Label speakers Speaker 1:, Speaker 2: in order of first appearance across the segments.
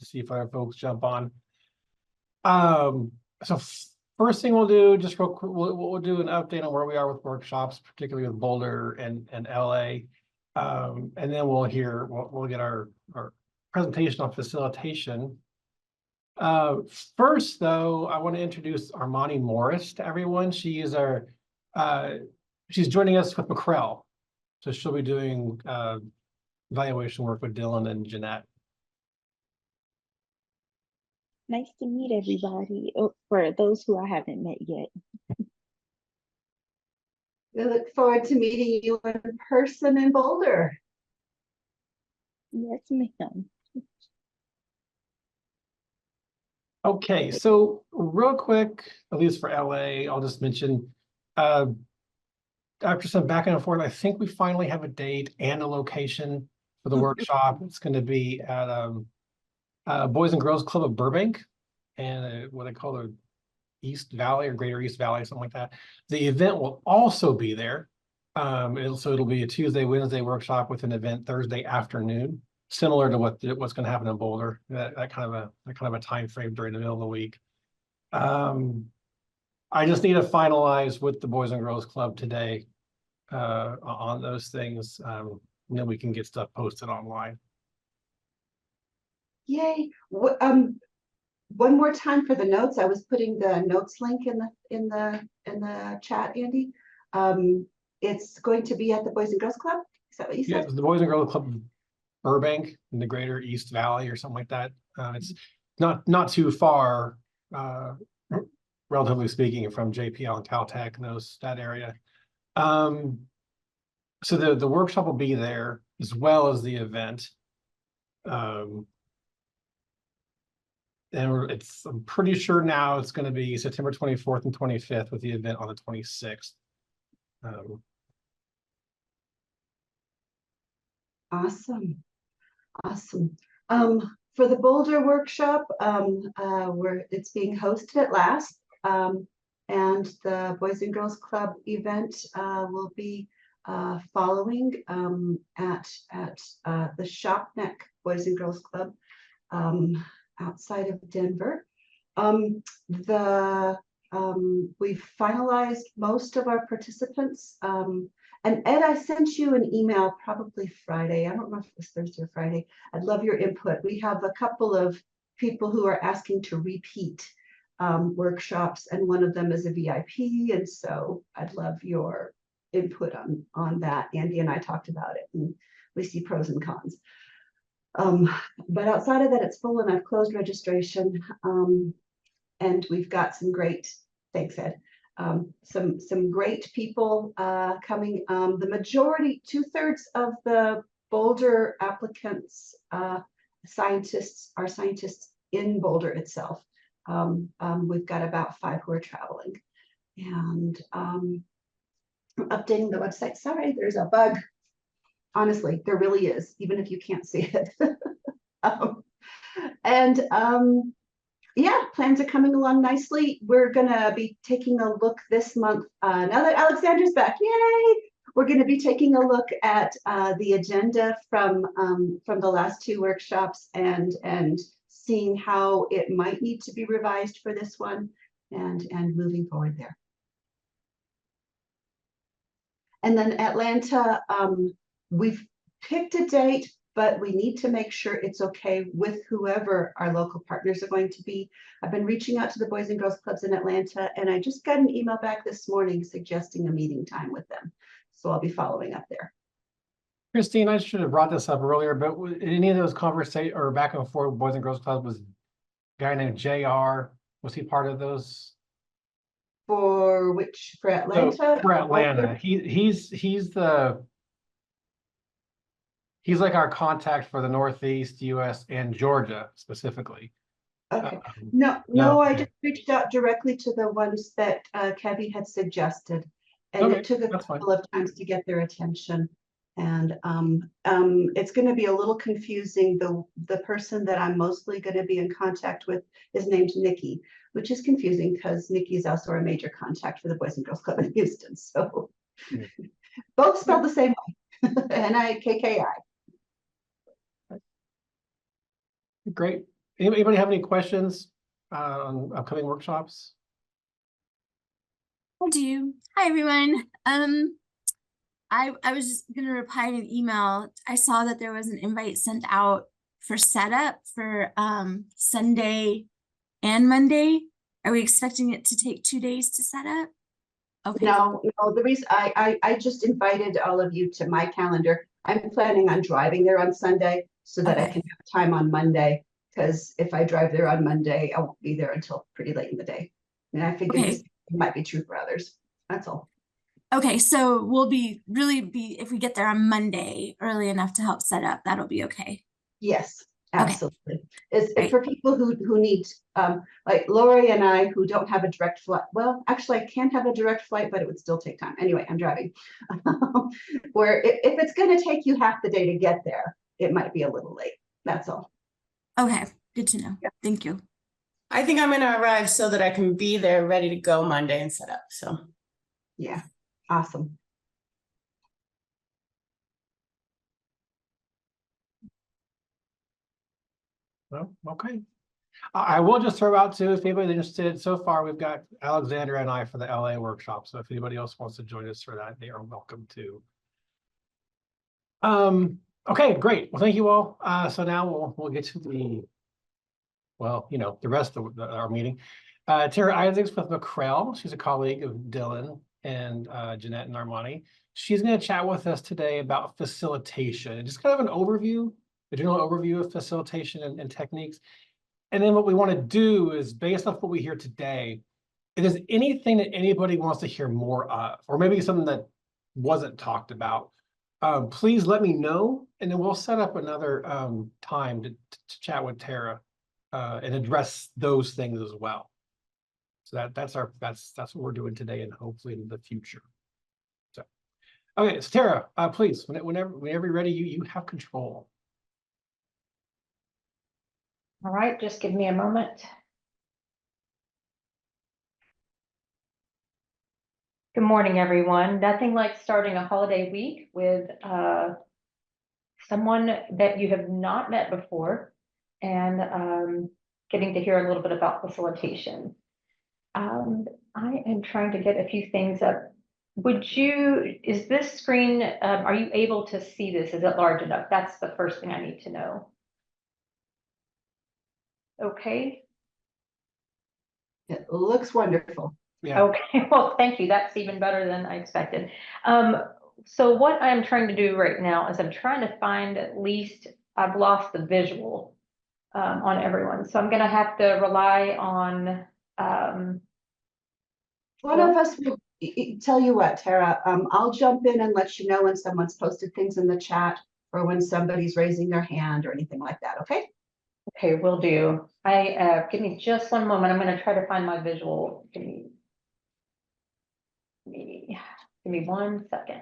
Speaker 1: to see if other folks jump on. So first thing we'll do, just real quick, we'll do an update on where we are with workshops, particularly with Boulder and LA. And then we'll get our presentation on facilitation. First, though, I want to introduce Armani Morris to everyone. She is she's joining us with McCrell. So she'll be doing evaluation work with Dylan and Jeanette.
Speaker 2: Nice to meet everybody. Oh, for those who I haven't met yet.
Speaker 3: We look forward to meeting you in person in Boulder.
Speaker 2: Yes, ma'am.
Speaker 1: Okay, so real quick, at least for LA, I'll just mention, after some back and forth, I think we finally have a date and a location for the workshop. It's going to be at Boys and Girls Club of Burbank, and what they call the East Valley or Greater East Valley, something like that. The event will also be there. It'll be a Tuesday, Wednesday workshop with an event Thursday afternoon, similar to what's going to happen in Boulder. That kind of a time frame during the middle of the week. I just need to finalize with the Boys and Girls Club today on those things. And then we can get stuff posted online.
Speaker 3: Yay! One more time for the notes. I was putting the notes link in the chat, Andy. It's going to be at the Boys and Girls Club. Is that what you said?
Speaker 1: Yeah, the Boys and Girls Club Burbank in the Greater East Valley or something like that. It's not too far, relatively speaking, from JPL and Caltech and that area. So the workshop will be there as well as the event. And I'm pretty sure now it's going to be September 24th and 25th with the event on the 26th.
Speaker 3: Awesome. For the Boulder workshop, it's being hosted at last, and the Boys and Girls Club event will be following at the Shopneck Boys and Girls Club outside of Denver. We've finalized most of our participants. And Ed, I sent you an email probably Friday. I don't know if it was Thursday or Friday. I'd love your input. We have a couple of people who are asking to repeat workshops, and one of them is a VIP. And so I'd love your input on that. Andy and I talked about it, and we see pros and cons. But outside of that, it's full, and I've closed registration. And we've got some great, thanks Ed, some great people coming. The majority, 2/3 of the Boulder applicants, scientists, are scientists in Boulder itself. We've got about 5 who are traveling. And I'm updating the website. Sorry, there's a bug. Honestly, there really is, even if you can't see it. Yeah, plans are coming along nicely. We're gonna be taking a look this month. Now that Alexandra's back, yay! We're gonna be taking a look at the agenda from the last 2 workshops and seeing how it might need to be revised for this one, and moving forward there. And then Atlanta, we've picked a date, but we need to make sure it's okay with whoever our local partners are going to be. I've been reaching out to the Boys and Girls Clubs in Atlanta, and I just got an email back this morning suggesting a meeting time with them. So I'll be following up there.
Speaker 1: Christine, I should have brought this up earlier, but any of those conversations or back and forth with Boys and Girls Club, was a guy named JR, was he part of those?
Speaker 3: For Atlanta?
Speaker 1: So for Atlanta, he's like our contact for the Northeast US and Georgia specifically.
Speaker 3: Okay. No, I just reached out directly to the ones that Kevin had suggested, and it took a couple of times to get their attention. And it's going to be a little confusing. The person that I'm mostly going to be in contact with is named Nikki, which is confusing because Nikki is also a major contact for the Boys and Girls Club in Houston. So both spelled the same way, Nikki.
Speaker 1: Great. Anybody have any questions on upcoming workshops?
Speaker 4: I do. Hi, everyone. I was just gonna reply to an email. I saw that there was an invite sent out for setup for Sunday and Monday. Are we expecting it to take 2 days to set up? Okay.
Speaker 3: No, the reason I just invited all of you to my calendar. I'm planning on driving there on Sunday so that I
Speaker 4: Okay.
Speaker 3: can have time on Monday. Because if I drive there on Monday, I won't be there until pretty late in the day. And I figured
Speaker 4: Okay.
Speaker 3: this might be true for others. That's all.
Speaker 4: Okay, so we'll really be if we get there on Monday early enough to help set up, that'll be okay.
Speaker 3: Yes,
Speaker 4: Okay.
Speaker 3: absolutely. It's
Speaker 4: Right.
Speaker 3: for people who need, like Lori and I, who don't have a direct flight. Well, actually, I can have a direct flight, but it would still take time. Anyway, I'm driving. Where if it's going to take you half the day to get there, it might be a little late. That's all.
Speaker 4: Okay, good to know.
Speaker 3: Yeah.
Speaker 4: Thank you.
Speaker 5: I think I'm gonna arrive so that I can be there ready to go Monday and set up, so.
Speaker 3: Yeah, awesome.
Speaker 1: Well, okay. I will just throw out too, if anybody's interested, so far we've got Alexandra and I for the LA workshop. So if anybody else wants to join us for that, they are welcome to. Okay, great. Well, thank you all. So now we'll get to the, well, the rest of our meeting. Tara Isaacs with McCrell. She's a colleague of Dylan and Jeanette and Armani. She's going to chat with us today about facilitation, just kind of an overview, a general overview of facilitation and techniques. And then what we want to do is, based off what we hear today, if there's anything that anybody wants to hear more of, or maybe something that wasn't talked about, please let me know, and then we'll set up another time to chat with Tara and address those things as well. So that's what we're doing today, and hopefully in the future. So, okay, so Tara, please, whenever you're ready, you have control.
Speaker 6: All right, just give me a moment. Good morning, everyone. Nothing like starting a holiday week with someone that you have not met before and getting to hear a little bit about facilitation. I am trying to get a few things up. Is this screen, are you able to see this? Is it large enough? That's the first thing I need to know. Okay.
Speaker 3: It looks wonderful.
Speaker 1: Yeah.
Speaker 6: Okay, well, thank you. That's even better than I expected. So what I'm trying to do right now is I'm trying to find at least, I've lost the visual on everyone. So I'm going to have to rely on.
Speaker 3: One of us will tell you what, Tara, I'll jump in and let you know when someone's posted things in the chat or when somebody's raising their hand or anything like that, okay?
Speaker 6: Okay, will do. Give me just one moment. I'm going to try to find my visual. Give me 1 second.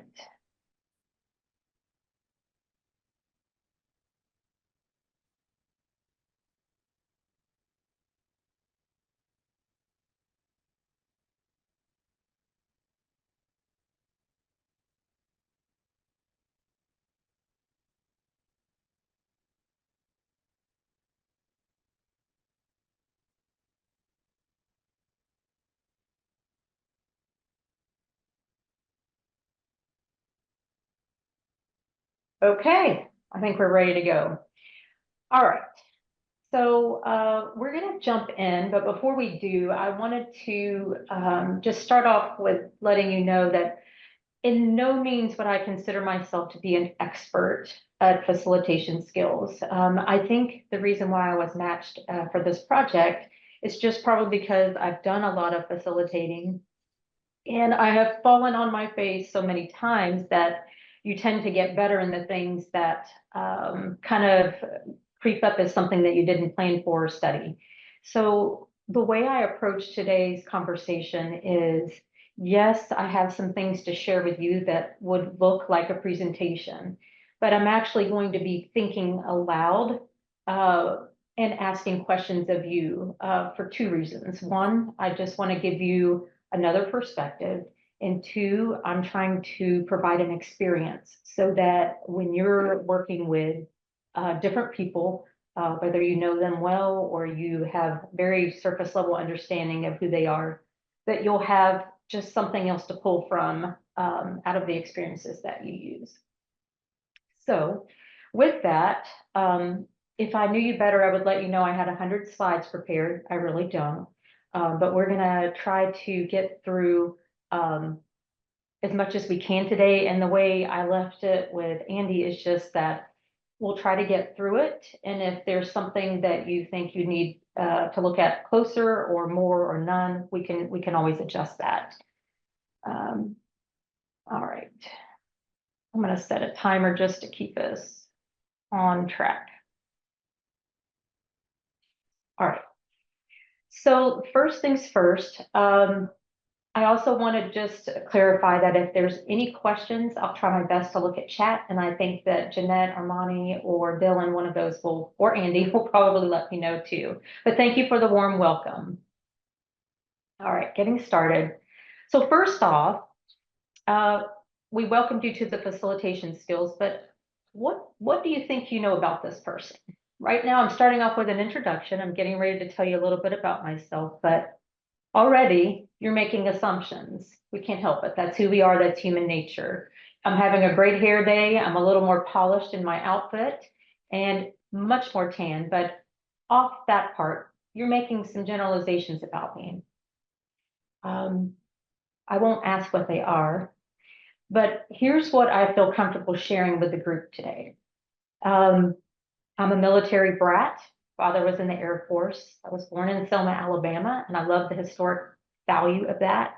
Speaker 6: Okay, I think we're ready to go. All right. So we're going to jump in, but before we do, I wanted to just start off with letting you know that in no means would I consider myself to be an expert at facilitation skills. I think the reason why I was matched for this project is just probably because I've done a lot of facilitating and I have fallen on my face so many times that you tend to get better in the things that kind of creep up as something that you didn't plan for or study. So the way I approach today's conversation is, yes, I have some things to share with you that would look like a presentation, but I'm actually going to be thinking aloud and asking questions of you for 2 reasons. One, I just want to give you another perspective. And 2, I'm trying to provide an experience so that when you're working with different people, whether you know them well or you have very surface level understanding of who they are, that you'll have just something else to pull from out of the experiences that you use. So with that, if I knew you better, I would let you know I had 100 slides prepared. I really don't. But we're gonna try to get through as much as we can today. And the way I left it with Andy is just that we'll try to get through it. And if there's something that you think you need to look at closer or more or none, we can always adjust that. All right. I'm going to set a timer just to keep us on track. All right. So first things first, I also want to just clarify that if there's any questions, I'll try my best to look at chat. And I think that Jeanette, Armani, or Dylan, one of those will, or Andy will probably let me know too. But thank you for the warm welcome. All right, getting started. So first off, we welcomed you to the facilitation skills, but what do you think you know about this person? Right now, I'm starting off with an introduction. I'm getting ready to tell you a little bit about myself, but already you're making assumptions. We can't help it. That's who we are. That's human nature. I'm having a great hair day. I'm a little more polished in my outfit and much more tan, but off that part, you're making some generalizations about me. I won't ask what they are, but here's what I feel comfortable sharing with the group today. I'm a military brat. Father was in the Air Force. I was born in Selma, Alabama, and I love the historic value of that.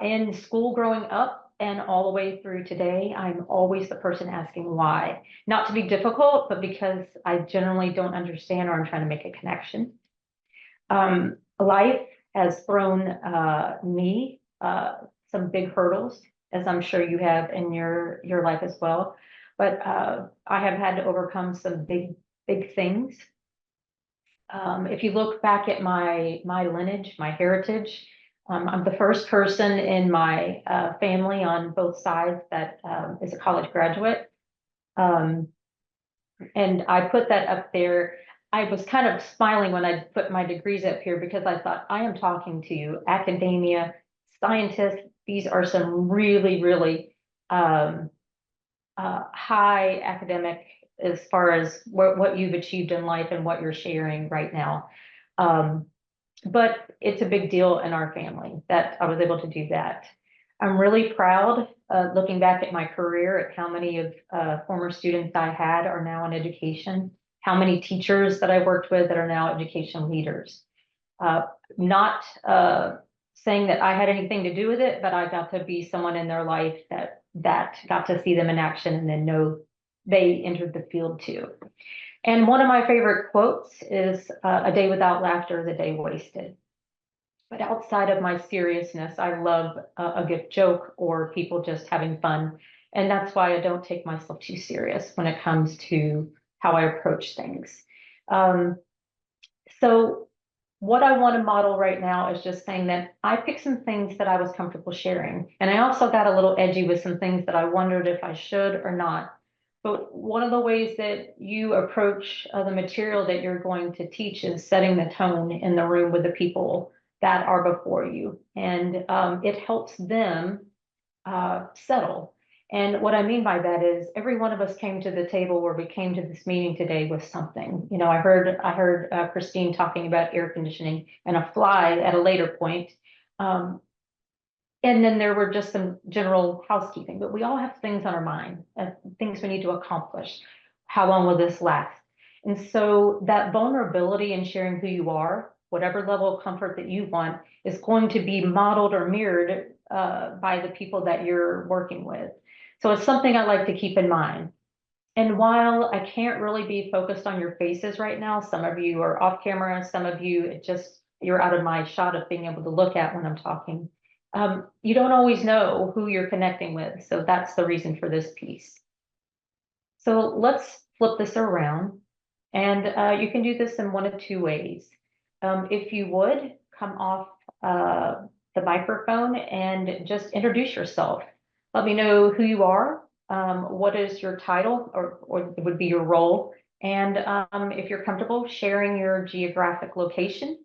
Speaker 6: In school growing up and all the way through today, I'm always the person asking why. Not to be difficult, but because I generally don't understand or I'm trying to make a connection. Life has thrown me some big hurdles, as I'm sure you have in your life as well. But I have had to overcome some big things. If you look back at my lineage, my heritage, I'm the first person in my family on both sides that is a college graduate. And I put that up there. I was kind of smiling when I put my degrees up here because I thought I am talking to you, academia, scientists. These are some really, really high academic as far as what you've achieved in life and what you're sharing right now. But it's a big deal in our family that I was able to do that. I'm really proud, looking back at my career, at how many of former students I had are now in education, how many teachers that I worked with that are now education leaders. Not saying that I had anything to do with it, but I got to be someone in their life that got to see them in action and then know they entered the field too. And one of my favorite quotes is, "A day without laughter is a day wasted." But outside of my seriousness, I love a good joke or people just having fun. And that's why I don't take myself too serious when it comes to how I approach things. So what I want to model right now is just saying that I picked some things that I was comfortable sharing. And I also got a little edgy with some things that I wondered if I should or not. But one of the ways that you approach the material that you're going to teach is setting the tone in the room with the people that are before you. And it helps them settle. And what I mean by that is every one of us came to the table where we came to this meeting today with something. You know, I heard Christine talking about air conditioning and a fly at a later point. And then there were just some general housekeeping, but we all have things on our mind, things we need to accomplish. How long will this last? And so that vulnerability in sharing who you are, whatever level of comfort that you want, is going to be modeled or mirrored by the people that you're working with. So it's something I like to keep in mind. And while I can't really be focused on your faces right now, some of you are off camera, some of you you're out of my shot of being able to look at when I'm talking. You don't always know who you're connecting with. So that's the reason for this piece. So let's flip this around. And you can do this in one of two ways. If you would, come off the microphone and just introduce yourself. Let me know who you are, what is your title, or it would be your role And if you're comfortable sharing your geographic location.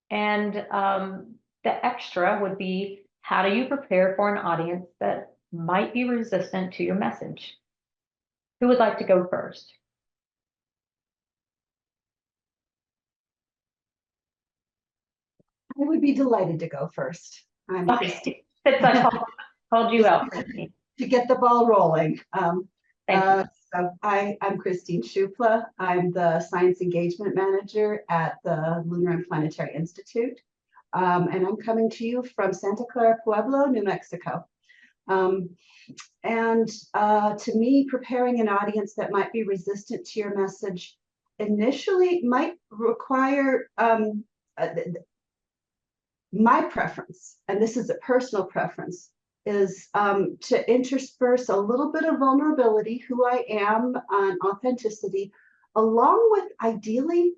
Speaker 6: And the extra would be, how do you prepare for an audience that might be resistant to your message? Who would like to go first?
Speaker 3: I would be delighted to go first. I'm Christine.
Speaker 6: Since I called you out, Christine.
Speaker 3: To get the ball rolling.
Speaker 6: Thank you.
Speaker 3: So I'm Christine Shupla. I'm the Science Engagement Manager at the Lunar and Planetary Institute. And I'm coming to you from Santa Clara Pueblo, New Mexico. To me, preparing an audience that might be resistant to your message initially might require my preference, and this is a personal preference, is to intersperse a little bit of vulnerability, who I am, on authenticity, along with, ideally,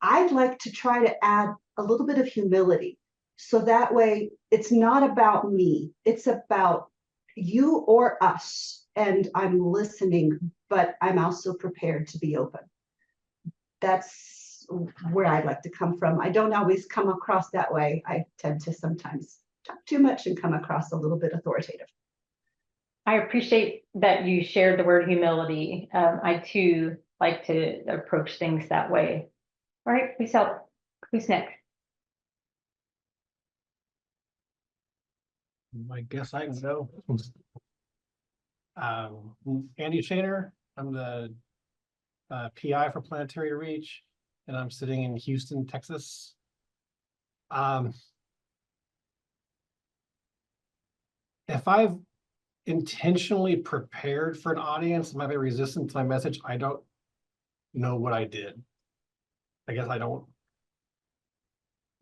Speaker 3: I'd like to try to add a little bit of humility. So that way it's not about me, it's about you or us. And I'm listening, but I'm also prepared to be open. That's where I'd like to come from. I don't always come across that way. I tend to sometimes talk too much and come across a little bit authoritative.
Speaker 6: I appreciate that you shared the word humility. I too like to approach things that way. All right, please help. Who's next?
Speaker 1: I guess I can go. Andy Shaner, I'm the PI for Planetary ReaCH, and I'm sitting in Houston, Texas. If I've intentionally prepared for an audience, might be resistant to my message, I don't know what I did. I guess I don't.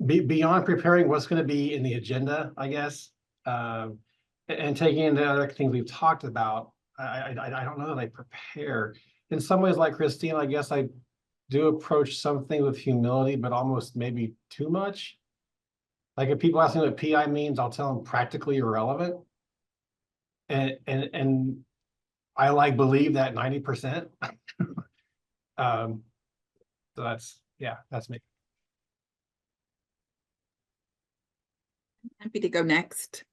Speaker 1: Beyond preparing what's going to be in the agenda, I guess, and taking into other things we've talked about, I don't know that I prepare. In some ways, like Christine, I guess I do approach something with humility, but almost maybe too much. Like if people ask me what PI means, I'll tell them practically irrelevant. And I like believe that 90%. So that's me.
Speaker 7: Happy to go next.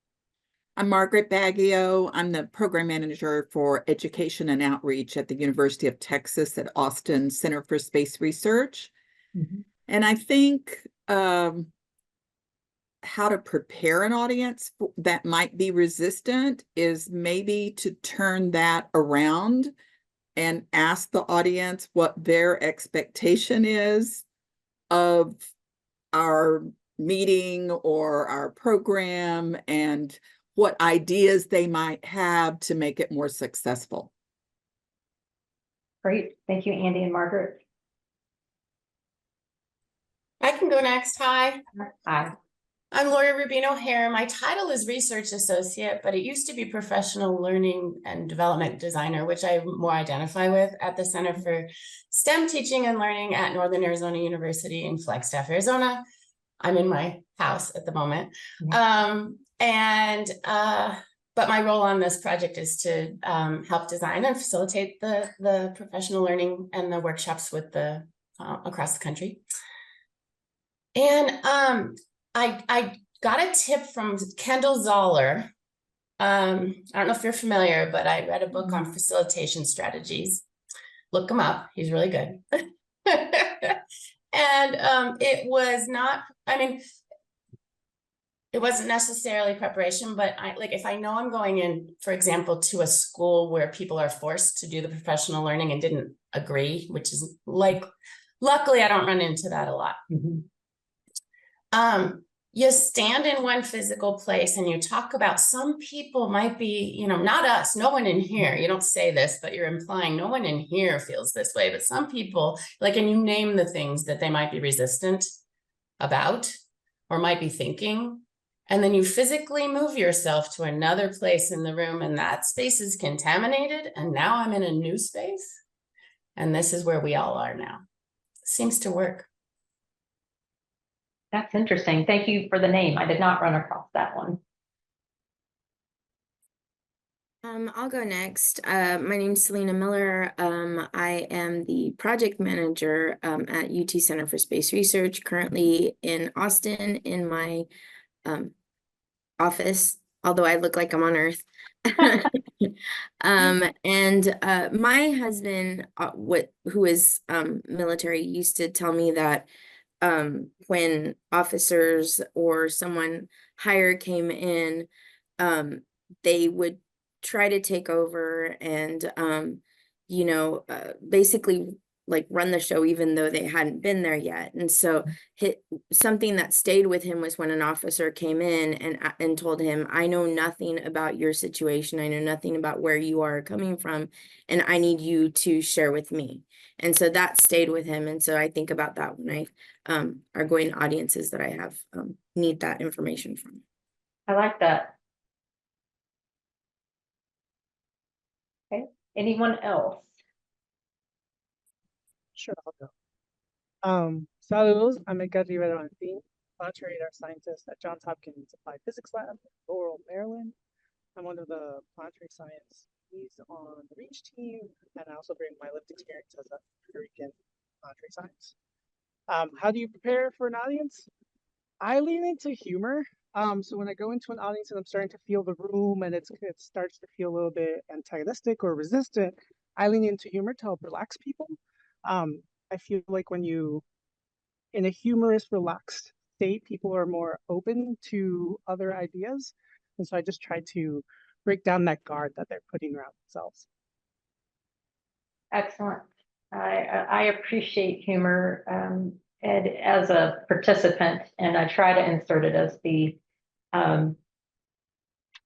Speaker 7: I'm Margaret Baggio. I'm the program manager for education and outreach at the University of Texas at Austin Center for Space Research. Mm-hmm. And I think how to prepare an audience that might be resistant is maybe to turn that around and ask the audience what their expectation is of our meeting or our program and what ideas they might have to make it more successful.
Speaker 6: Great. Thank you, Andy and Margaret.
Speaker 5: I can go next. Hi.
Speaker 6: Hi.
Speaker 5: I'm Lori Rubino-Hare. My title is Research Associate, but it used to be Professional Learning and Development Designer, which I more identify with at the Center for STEM Teaching and Learning at Northern Arizona University in Flagstaff, Arizona. I'm in my house at the moment. But my role on this project is to help design and facilitate the professional learning and the workshops with the across the country. And I got a tip from Kendall Zoller. I don't know if you're familiar, but I read a book on facilitation strategies. Look him up. He's really good. And it was not, I mean, it wasn't necessarily preparation, but if I know I'm going in, for example, to a school where people are forced to do the professional learning and didn't agree, which is luckily I don't run into that a lot. Mm-hmm. You stand in one physical place and you talk about, some people might be, not us, no one in here, you don't say this, but you're implying no one in here feels this way, but some people, and you name the things that they might be resistant about or might be thinking. And then you physically move yourself to another place in the room and that space is contaminated. And now I'm in a new space. And this is where we all are now. Seems to work.
Speaker 6: That's interesting. Thank you for the name. I did not run across that one.
Speaker 8: I'll go next. My name's Selena Miller. I am the project manager at UT Center for Space Research, currently in Austin in my office, although I look like I'm on Earth. And my husband, who is military, used to tell me that when officers or someone higher came in, they would try to take over and basically like run the show even though they hadn't been there yet. And so something that stayed with him was when an officer came in and told him, I know nothing about your situation. I know nothing about where you are coming from, and I need you to share with me. And so that stayed with him. And so I think about that when I are going to audiences that I have need that information from.
Speaker 6: I like that. Okay, anyone else?
Speaker 9: Sure, I'll go. Saludos, I'm Edgar Rivera Martin, planetary radar scientist at Johns Hopkins Applied Physics Lab in Laurel, Maryland. I'm one of the planetary science leads on the ReaCH team, and I also bring my lived experience as a Puerto Rican planetary science. How do you prepare for an audience? I lean into humor. So when I go into an audience and I'm starting to feel the room and it starts to feel a little bit antagonistic or resistant, I lean into humor to help relax people. I feel like when you, in a humorous, relaxed state, people are more open to other ideas. And so I just try to break down that guard that they're putting around themselves.
Speaker 6: Excellent. I appreciate humor, Ed, as a participant, and I try to insert it as the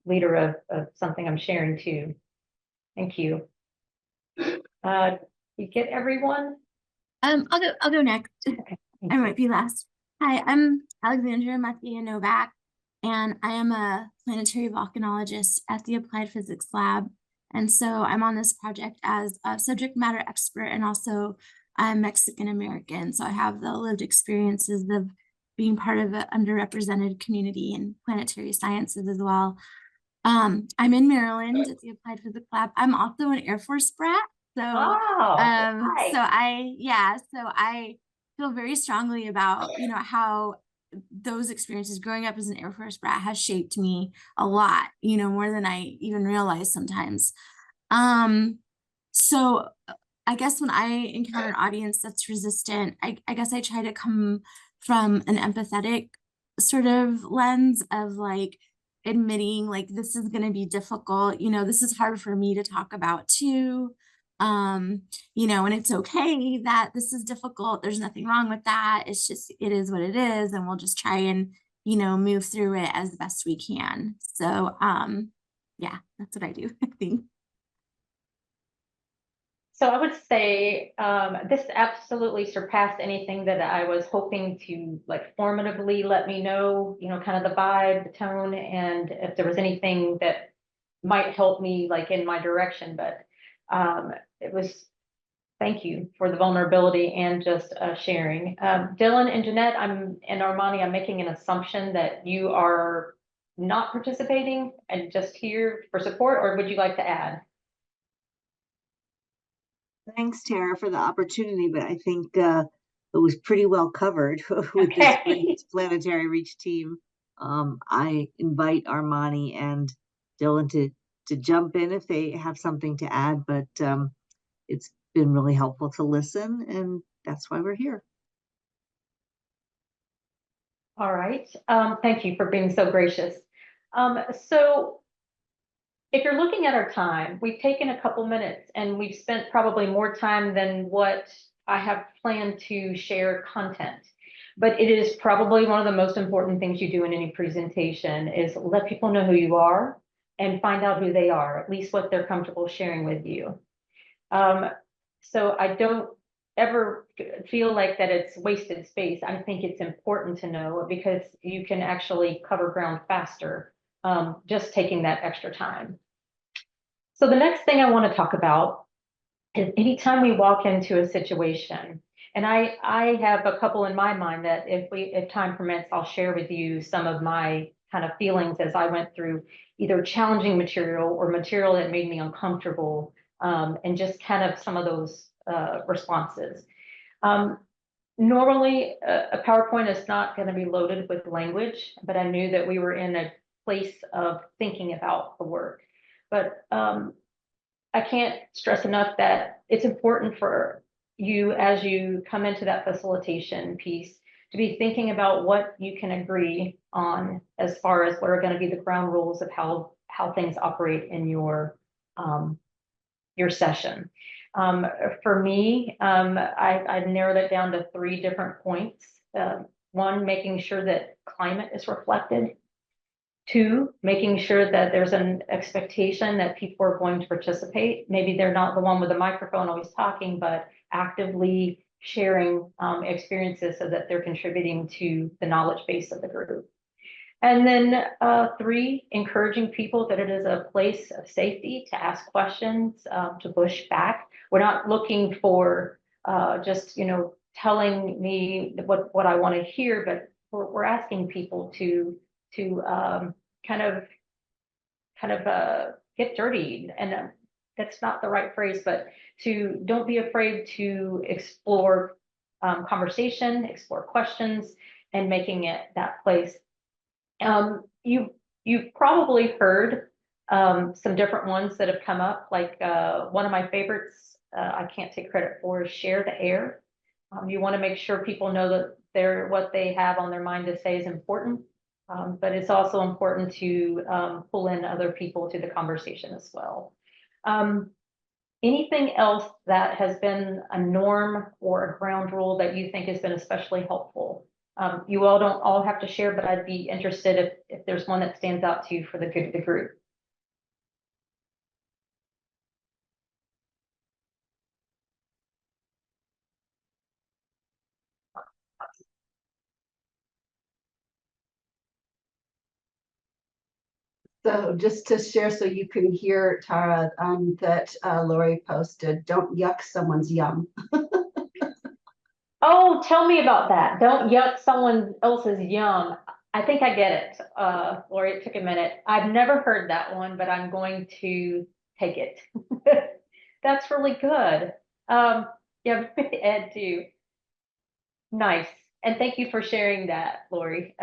Speaker 6: leader of something I'm sharing too. Thank you. You get everyone?
Speaker 4: I'll go next.
Speaker 6: Okay, thank
Speaker 4: I
Speaker 6: you.
Speaker 4: might be last. Hi, I'm Alexandra Matthew Novak, and I am a planetary volcanologist at the Applied Physics Lab. And so I'm on this project as a subject matter expert, and also I'm Mexican American. So I have the lived experiences of being part of an underrepresented community in planetary sciences as well. I'm in Maryland at the Applied Physics Lab. I'm also an Air Force brat. So,
Speaker 6: Wow. Hi.
Speaker 4: so I feel very strongly about, how those experiences growing up as an Air Force brat has shaped me a lot, more than I even realize sometimes. So I guess when I encounter an audience that's resistant, I guess I try to come from an empathetic sort of lens of like admitting like this is going to be difficult, this is hard for me to talk about too. And it's okay that this is difficult. There's nothing wrong with that. It's just, it is what it is. And we'll just try and, move through it as best we can. So, yeah, that's what I do, I think.
Speaker 6: So I would say this absolutely surpassed anything that I was hoping to like formatively let me know, kind of the vibe, the tone, and if there was anything that might help me like in my direction. But it was, thank you for the vulnerability and just sharing. Dylan and Jeanette, and Armani, I'm making an assumption that you are not participating and just here for support, or would you like to add?
Speaker 10: Thanks, Tara, for the opportunity, but I think it was pretty well covered with this great planetary ReaCH team. I invite Armani and Dylan to jump in if they have something to add, but it's been really helpful to listen, and that's why we're here.
Speaker 6: All right. Thank you for being so gracious. So if you're looking at our time, we've taken a couple minutes and we've spent probably more time than what I have planned to share content. But it is probably one of the most important things you do in any presentation is let people know who you are and find out who they are, at least what they're comfortable sharing with you. So I don't ever feel like that it's wasted space. I think it's important to know because you can actually cover ground faster. Just taking that extra time. So the next thing I want to talk about is anytime we walk into a situation, and I have a couple in my mind that if time permits, I'll share with you some of my kind of feelings as I went through either challenging material or material that made me uncomfortable, and just kind of some of those responses. Normally, a PowerPoint is not going to be loaded with language, but I knew that we were in a place of thinking about the work. But I can't stress enough that it's important for you, as you come into that facilitation piece, to be thinking about what you can agree on as far as what are going to be the ground rules of how things operate in your session. For me, I've narrowed it down to 3 different points. 1, making sure that climate is reflected. 2, making sure that there's an expectation that people are going to participate. Maybe they're not the one with the microphone always talking, but actively sharing experiences so that they're contributing to the knowledge base of the group. And then 3, encouraging people that it is a place of safety to ask questions, to push back. We're not looking for just, telling me what I want to hear, but we're asking people to kind of get dirty, and that's not the right phrase, but don't be afraid to explore conversation, explore questions, and making it that place. You've probably heard some different ones that have come up, like one of my favorites, I can't take credit for, is share the air. You want to make sure people know that what they have on their mind to say is important. But it's also important to pull in other people to the conversation as well. Anything else that has been a norm or a ground rule that you think has been especially helpful? You all don't all have to share, but I'd be interested if there's one that stands out to you for the good of the group.
Speaker 3: So just to share so you can hear, Tara, that Lori posted, don't yuck someone's yum.
Speaker 6: Oh, tell me about that. Don't yuck someone else's yum. I think I get it. Lori, it took a minute. I've never heard that one, but I'm going to take it. That's really good. Yeah, Ed too. Nice. And thank you for sharing that, Lori.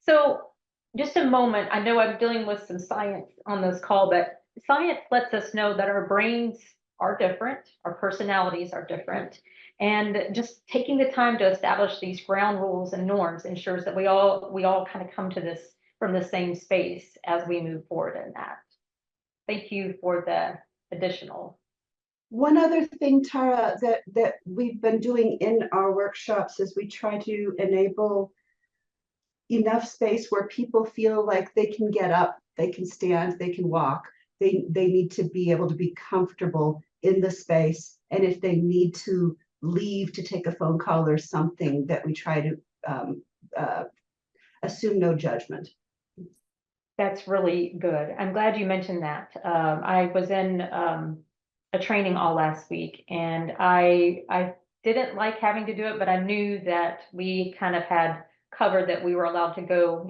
Speaker 6: So just a moment, I know I'm dealing with some science on this call, but science lets us know that our brains are different, our personalities are different, and just taking the time to establish these ground rules and norms ensures that we all kind of come to this from the same space as we move forward in that. Thank you for the additional.
Speaker 3: One other thing, Tara, that we've been doing in our workshops is we try to enable enough space where people feel like they can get up, they can stand, they can walk. They need to be able to be comfortable in the space. And if they need to leave to take a phone call or something, that we try to assume no judgment.
Speaker 6: That's really good. I'm glad you mentioned that. I was in a training all last week, and I didn't like having to do it, but I knew that we kind of had covered that we were allowed to go,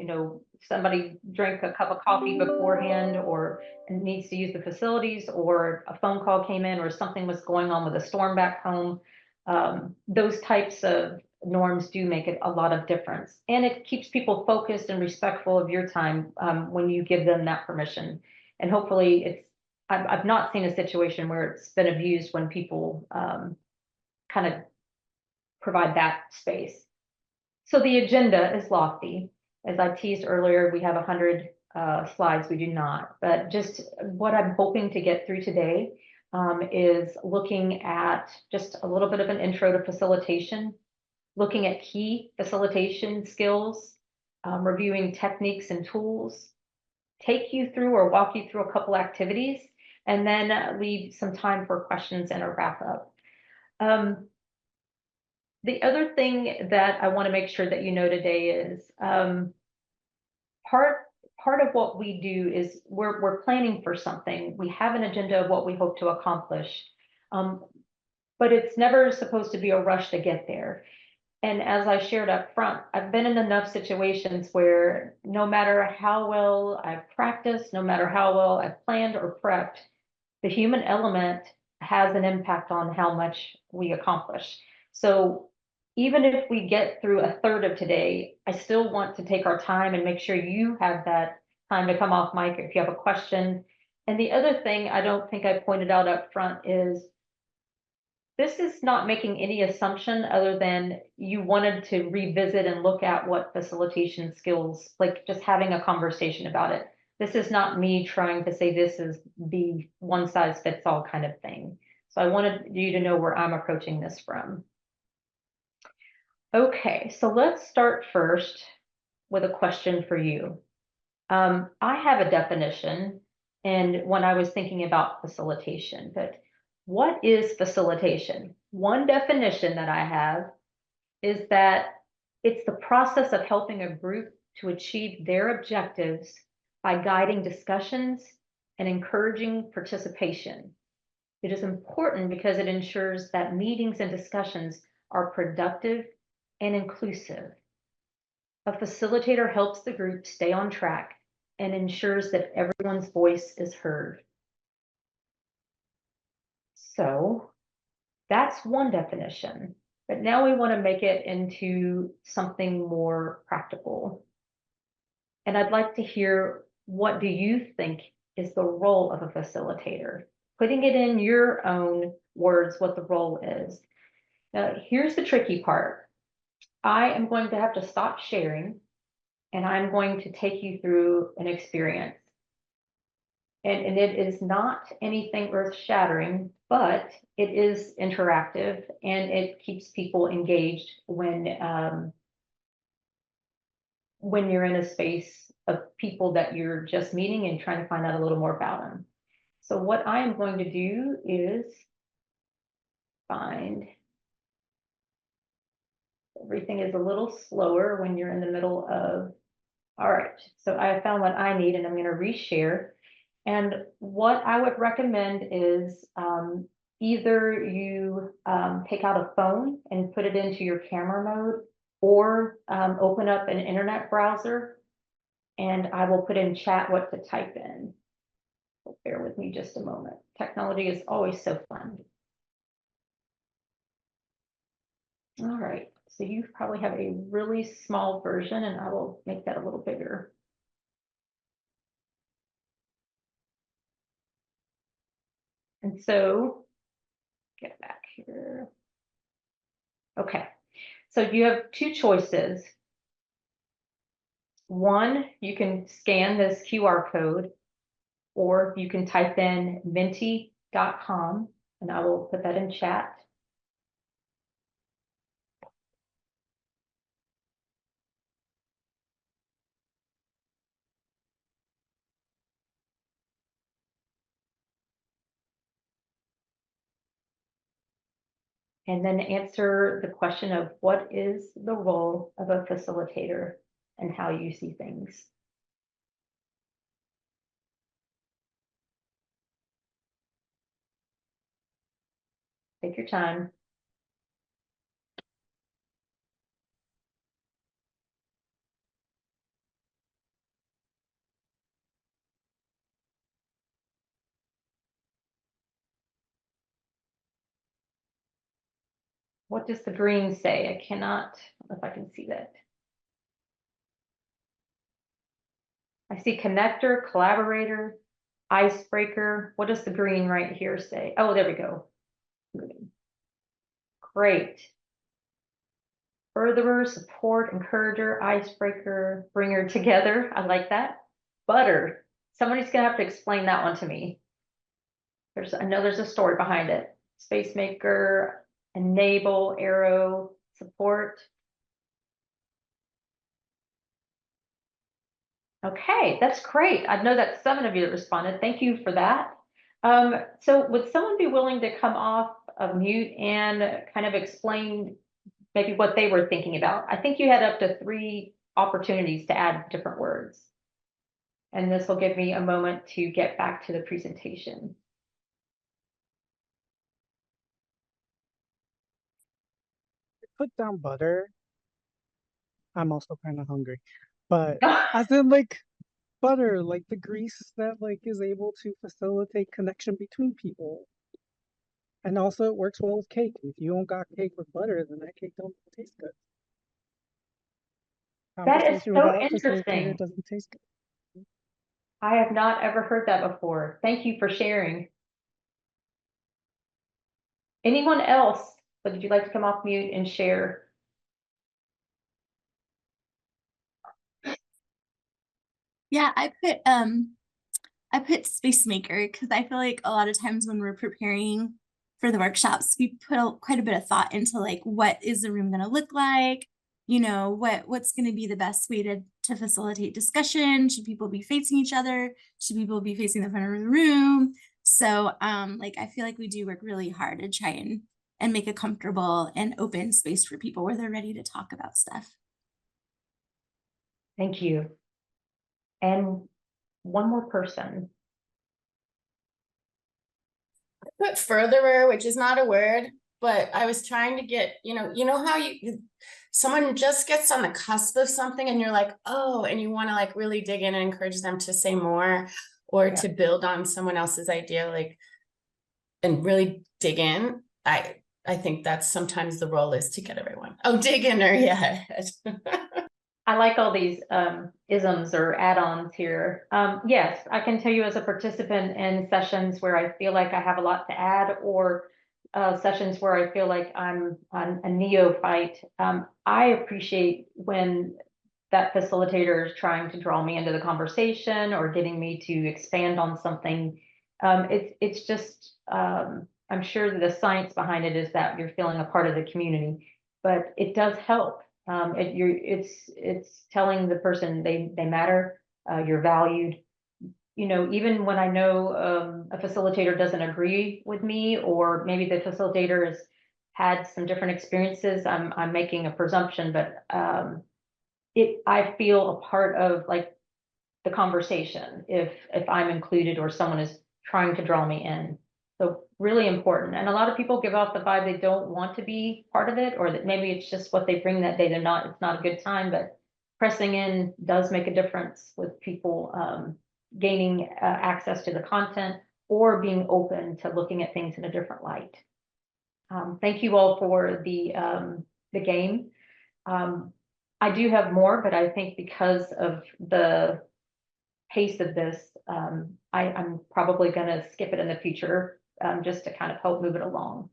Speaker 6: somebody drank a cup of coffee beforehand or needs to use the facilities, or a phone call came in, or something was going on with a storm back home. Those types of norms do make it a lot of difference, and it keeps people focused and respectful of your time when you give them that permission. And hopefully I've not seen a situation where it's been abused when people kind of provide that space. So the agenda is lofty. As I teased earlier, we have 100 slides. We do not, but just what I'm hoping to get through today is looking at just a little bit of an intro to facilitation, looking at key facilitation skills, reviewing techniques and tools, take you through or walk you through a couple activities, and then leave some time for questions and a wrap up. The other thing that I want to make sure that you know today is part of what we do is we're planning for something. We have an agenda of what we hope to accomplish, but it's never supposed to be a rush to get there. And as I shared up front, I've been in enough situations where no matter how well I've practiced, no matter how well I've planned or prepped, the human element has an impact on how much we accomplish. So even if we get through a third of today, I still want to take our time and make sure you have that time to come off mic if you have a question. And the other thing I don't think I pointed out up front is this is not making any assumption other than you wanted to revisit and look at what facilitation skills, like just having a conversation about it. This is not me trying to say this is the one size fits all kind of thing. So I wanted you to know where I'm approaching this from. Okay, so let's start first with a question for you. I have a definition, and when I was thinking about facilitation, but what is facilitation? One definition that I have is that it's the process of helping a group to achieve their objectives by guiding discussions and encouraging participation. It is important because it ensures that meetings and discussions are productive and inclusive. A facilitator helps the group stay on track and ensures that everyone's voice is heard. So that's one definition, but now we want to make it into something more practical. And I'd like to hear, what do you think is the role of a facilitator? Putting it in your own words, what the role is. Now, here's the tricky part. I am going to have to stop sharing and I'm going to take you through an experience. And it is not anything earth-shattering, but it is interactive and it keeps people engaged when you're in a space of people that you're just meeting and trying to find out a little more about them. So what I am going to do is find, everything is a little slower when you're in the middle of, all right, so I found what I need and I'm going to reshare. And what I would recommend is either you take out a phone and put it into your camera mode, or open up an internet browser and I will put in chat what to type in. So bear with me just a moment. Technology is always so fun. All right, so you probably have a really small version and I will make that a little bigger. And so, get back here. Okay, so you have two choices. One, you can scan this QR code, or you can type in menti.com, and I will put that in chat. And then answer the question of what is the role of a facilitator and how you see things. Take your time. What does the green say? I cannot, I don't know if I can see that. I see connector, collaborator, icebreaker. What does the green right here say? Oh, there we go. Great. Furtherer, support, encourager, icebreaker, bringer together. I like that. Butter. Somebody's gonna have to explain that one to me. I know there's a story behind it. Space maker, enable, arrow, support. Okay, that's great. I know that's 7 of you that responded. Thank you for that. So would someone be willing to come off of mute and kind of explain maybe what they were thinking about? I think you had up to 3 opportunities to add different words. And this will give me a moment to get back to the presentation.
Speaker 9: put down butter. I'm also kind of hungry, but as in like butter, like the grease that like is able to facilitate connection between people. And also it works well with cake. If you don't got cake with butter, then that cake don't taste good.
Speaker 6: That is
Speaker 9: Conversation
Speaker 6: so
Speaker 9: without a facilitator
Speaker 6: interesting.
Speaker 9: doesn't taste good.
Speaker 6: I have not ever heard that before. Thank you for sharing. Anyone else? Would you like to come off mute and share?
Speaker 4: Yeah, I put space maker because I feel like a lot of times when we're preparing for the workshops, we put quite a bit of thought into like what is the room going to look like, you know, what's going to be the best way to facilitate discussion. Should people be facing each other? Should people be facing the front of the room? So like I feel like we do work really hard to try and make a comfortable and open space for people where they're ready to talk about stuff.
Speaker 6: Thank you. And one more person.
Speaker 5: Put furtherer, which is not a word, but I was trying to get, you know how someone just gets on the cusp of something and you're like, oh, and you want to like really dig in and encourage them to say more or to build on someone else's idea, like, and really dig in. I think that's sometimes the role is to get everyone. Oh, dig in or yeah.
Speaker 6: I like all these isms or add-ons here. Yes, I can tell you as a participant in sessions where I feel like I have a lot to add, or sessions where I feel like I'm a neophyte. I appreciate when that facilitator is trying to draw me into the conversation or getting me to expand on something. It's just, I'm sure that the science behind it is that you're feeling a part of the community, but it does help. It's telling the person they matter, you're valued. You know, even when I know a facilitator doesn't agree with me, or maybe the facilitator has had some different experiences, I'm making a presumption, but I feel a part of like the conversation if I'm included or someone is trying to draw me in. So really important. And a lot of people give off the vibe they don't want to be part of it, or that maybe it's just what they bring that day. It's not a good time, but pressing in does make a difference with people gaining access to the content or being open to looking at things in a different light. Thank you all for the game. I do have more, but I think because of the pace of this, I'm probably going to skip it in the future just to kind of help move it along.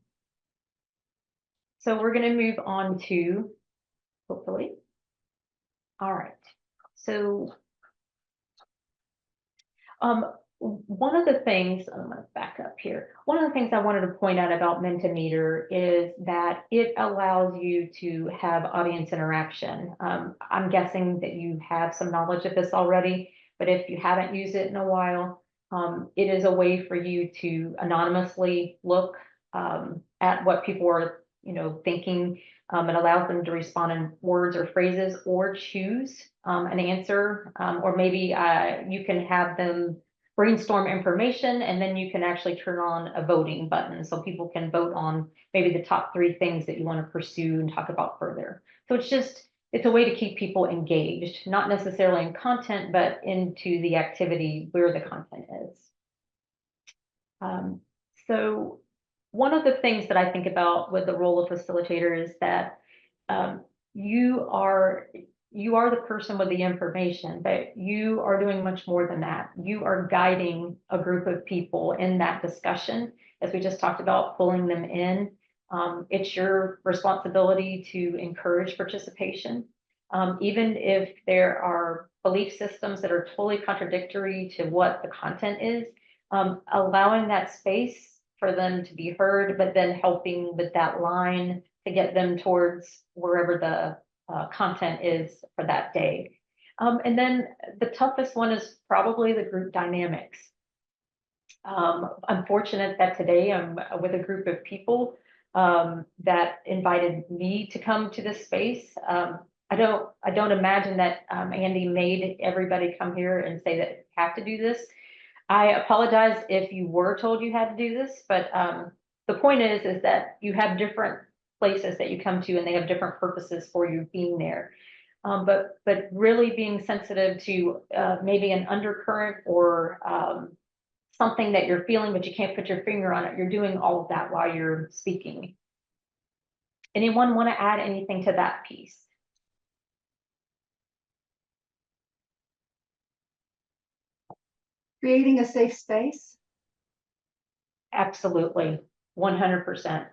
Speaker 6: So we're going to move on to, hopefully. All right. So one of the things, I'm going to back up here. One of the things I wanted to point out about Mentimeter is that it allows you to have audience interaction. I'm guessing that you have some knowledge of this already, but if you haven't used it in a while, it is a way for you to anonymously look at what people are, thinking. It allows them to respond in words or phrases or choose an answer, or maybe you can have them brainstorm information, and then you can actually turn on a voting button so people can vote on maybe the top 3 things that you want to pursue and talk about further. So it's a way to keep people engaged, not necessarily in content, but into the activity where the content is. So one of the things that I think about with the role of facilitator is that you are the person with the information, but you are doing much more than that. You are guiding a group of people in that discussion, as we just talked about, pulling them in. It's your responsibility to encourage participation. Even if there are belief systems that are totally contradictory to what the content is, allowing that space for them to be heard, but then helping with that line to get them towards wherever the content is for that day. And then the toughest one is probably the group dynamics. I'm fortunate that today I'm with a group of people that invited me to come to this space. I don't imagine that Andy made everybody come here and say that you have to do this. I apologize if you were told you had to do this, but the point is that you have different places that you come to, and they have different purposes for you being there. But really being sensitive to maybe an undercurrent or something that you're feeling, but you can't put your finger on it. You're doing all of that while you're speaking. Anyone want to add anything to that piece?
Speaker 3: Creating a safe space.
Speaker 6: Absolutely, 100%.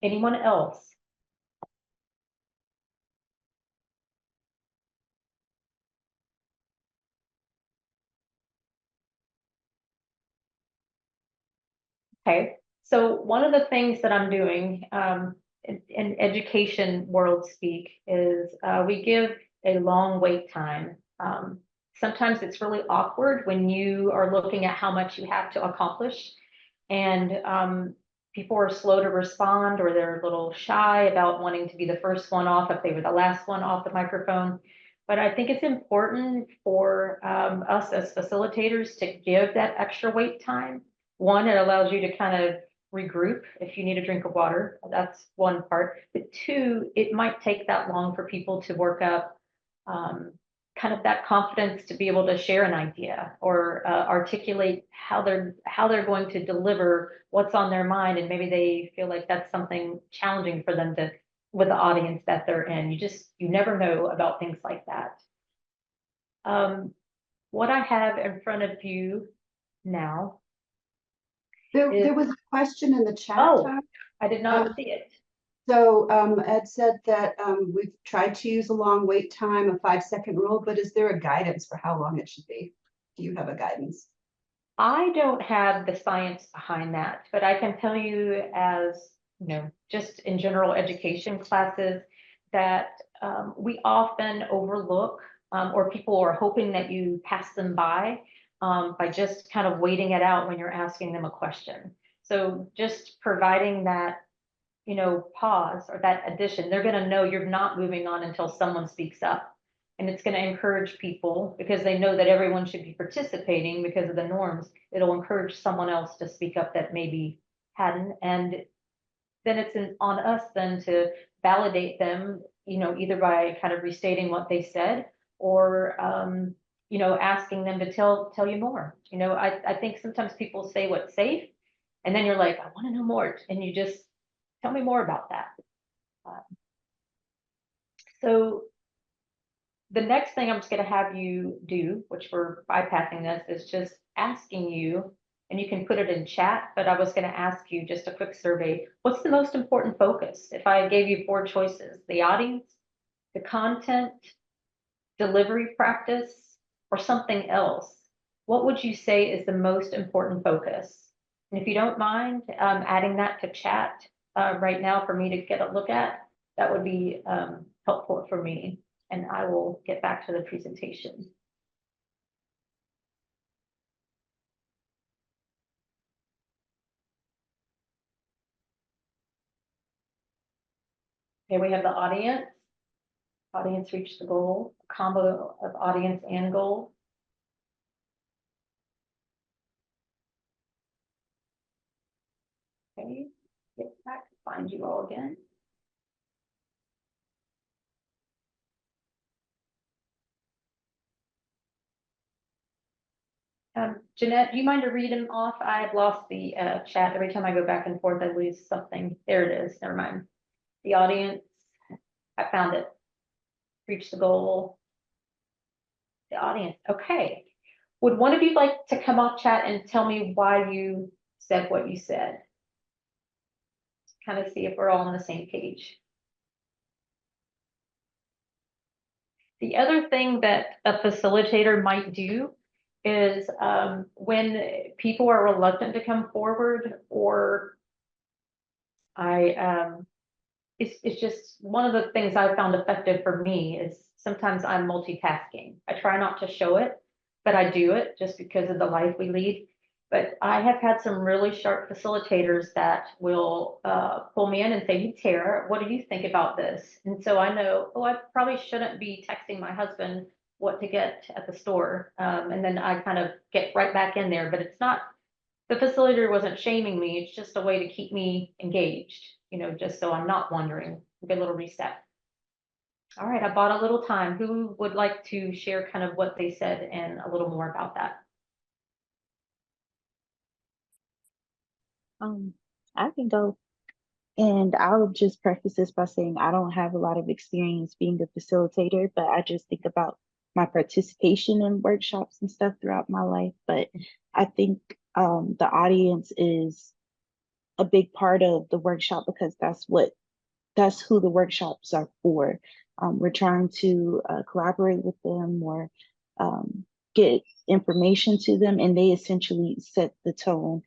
Speaker 6: Anyone else? Okay, so one of the things that I'm doing in education world speak is we give a long wait time. Sometimes it's really awkward when you are looking at how much you have to accomplish, and people are slow to respond, or they're a little shy about wanting to be the first one off if they were the last one off the microphone. But I think it's important for us as facilitators to give that extra wait time. One, it allows you to kind of regroup if you need a drink of water. That's one part. But two, it might take that long for people to work up kind of that confidence to be able to share an idea or articulate how they're going to deliver what's on their mind, and maybe they feel like that's something challenging for them to with the audience that they're in. You never know about things like that. What I have in front of you now.
Speaker 3: There was a question in the chat.
Speaker 6: Oh,
Speaker 3: Tom.
Speaker 6: I did not see it.
Speaker 3: So Ed said that we've tried to use a long wait time, a 5-second rule, but is there a guidance for how long it should be? Do you have a guidance?
Speaker 6: I don't have the science behind that, but I can tell you, as you know, just in general education classes, that we often overlook or people are hoping that you pass them by just kind of waiting it out when you're asking them a question. So just providing that, you know, pause or that addition, they're going to know you're not moving on until someone speaks up. And it's going to encourage people, because they know that everyone should be participating because of the norms. It'll encourage someone else to speak up that maybe hadn't. And then it's on us then to validate them, you know, either by kind of restating what they said or, you know, asking them to tell you more. You know, I think sometimes people say what's safe, and then you're like, I want to know more. And you just tell me more about that. So the next thing I'm just going to have you do, which we're bypassing this, is just asking you, and you can put it in chat, but I was going to ask you just a quick survey. What's the most important focus? If I gave you 4 choices, the audience, the content, delivery practice, or something else, what would you say is the most important focus? And if you don't mind adding that to chat right now for me to get a look at, that would be helpful for me. And I will get back to the presentation. Okay, we have the audience. Audience reached the goal, a combo of audience and goal. Okay, get back, find you all again. Jeanette, do you mind to read them off? I've lost the chat. Every time I go back and forth, I lose something. There it is. Never mind. The audience, I found it. Reach the goal. The audience. Okay. Would one of you like to come off chat and tell me why you said what you said? Kind of see if we're all on the same page. The other thing that a facilitator might do is when people are reluctant to come forward, or it's just one of the things I found effective for me is sometimes I'm multitasking. I try not to show it, but I do it just because of the life we lead. But I have had some really sharp facilitators that will pull me in and say, hey, Tara, what do you think about this? And so I know, oh, I probably shouldn't be texting my husband what to get at the store. And then I kind of get right back in there, but it's not, the facilitator wasn't shaming me. It's just a way to keep me engaged. just so I'm not wondering. Good little reset. All right, I bought a little time. Who would like to share kind of what they said and a little more about that?
Speaker 2: I can go. And I'll just preface this by saying I don't have a lot of experience being a facilitator, but I just think about my participation in workshops and stuff throughout my life. But I think the audience is a big part of the workshop because that's who the workshops are for. We're trying to collaborate with them or get information to them, and they essentially set the tone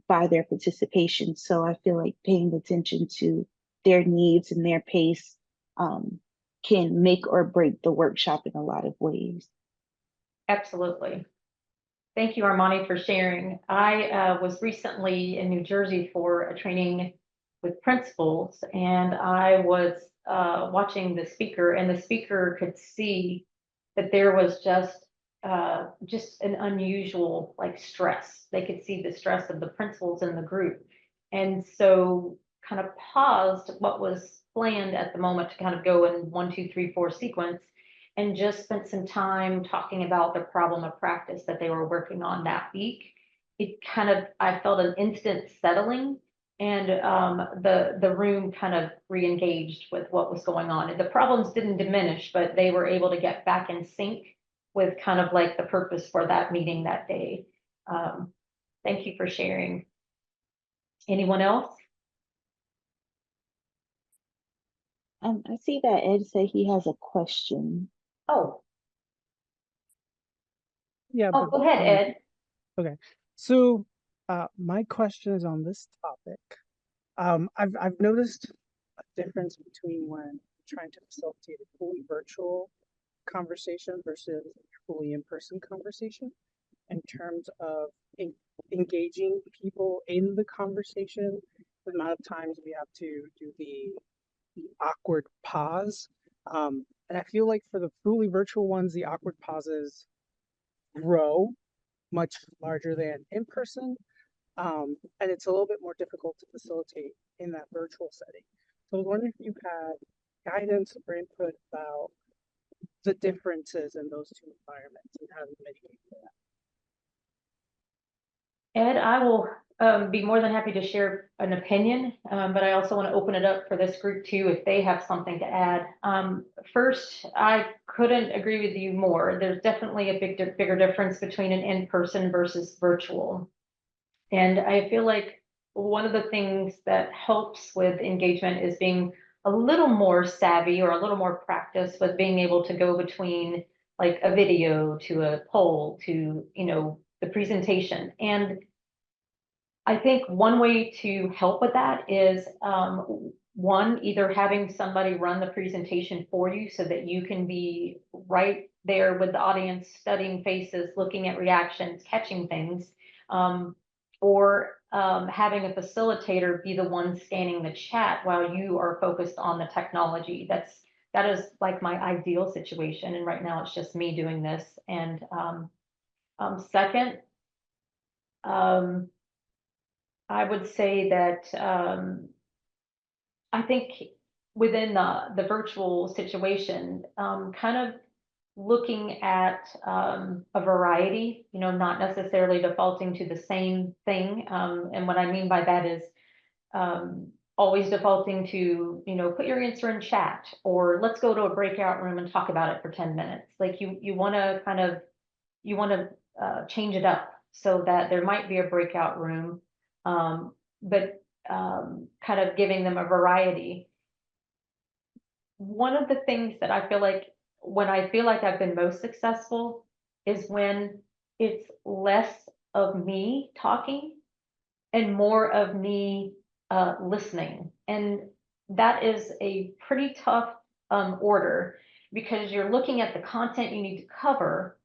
Speaker 2: by their participation. So I feel like paying attention to their needs and their pace can make or break the workshop in a lot of ways.
Speaker 6: Absolutely. Thank you, Armani, for sharing. I was recently in New Jersey for a training with principals, and I was watching the speaker, and the speaker could see that there was just an unusual stress. They could see the stress of the principals in the group, and so kind of paused what was planned at the moment to kind of go in 1, 2, 3, 4 sequence, and just spent some time talking about the problem of practice that they were working on that week. I felt an instant settling, and the room kind of re-engaged with what was going on. And the problems didn't diminish, but they were able to get back in sync with kind of the purpose for that meeting that day. Thank you for sharing. Anyone else?
Speaker 2: I see that Ed said he has a question.
Speaker 6: Oh,
Speaker 9: Yeah,
Speaker 6: go ahead, Ed.
Speaker 9: Okay. So my question is on this topic. I've noticed a difference between when trying to facilitate a fully virtual conversation versus a fully in-person conversation in terms of engaging people in the conversation, the amount of times we have to do the awkward pause. And I feel like for the fully virtual ones, the awkward pauses grow much larger than in person. And it's a little bit more difficult to facilitate in that virtual setting. So I was wondering if you had guidance or input about the differences in those two environments and how to mitigate for that.
Speaker 6: Ed, I will be more than happy to share an opinion, but I also want to open it up for this group too, if they have something to add. First, I couldn't agree with you more. There's definitely a bigger difference between an in-person versus virtual. And I feel like one of the things that helps with engagement is being a little more savvy or a little more practice with being able to go between a video to a poll to, the presentation. And I think one way to help with that is one, either having somebody run the presentation for you so that you can be right there with the audience, studying faces, looking at reactions, catching things, or having a facilitator be the one scanning the chat while you are focused on the technology. That is my ideal situation, and right now it's just me doing this. And second, I would say that I think within the virtual situation, kind of looking at a variety, not necessarily defaulting to the same thing. And what I mean by that is always defaulting to, put your answer in chat, or let's go to a breakout room and talk about it for 10 minutes. You want to change it up so that there might be a breakout room, but kind of giving them a variety. One of the things that I feel like when I feel like I've been most successful is when it's less of me talking and more of me listening. And that is a pretty tough order, because you're looking at the content you need to cover,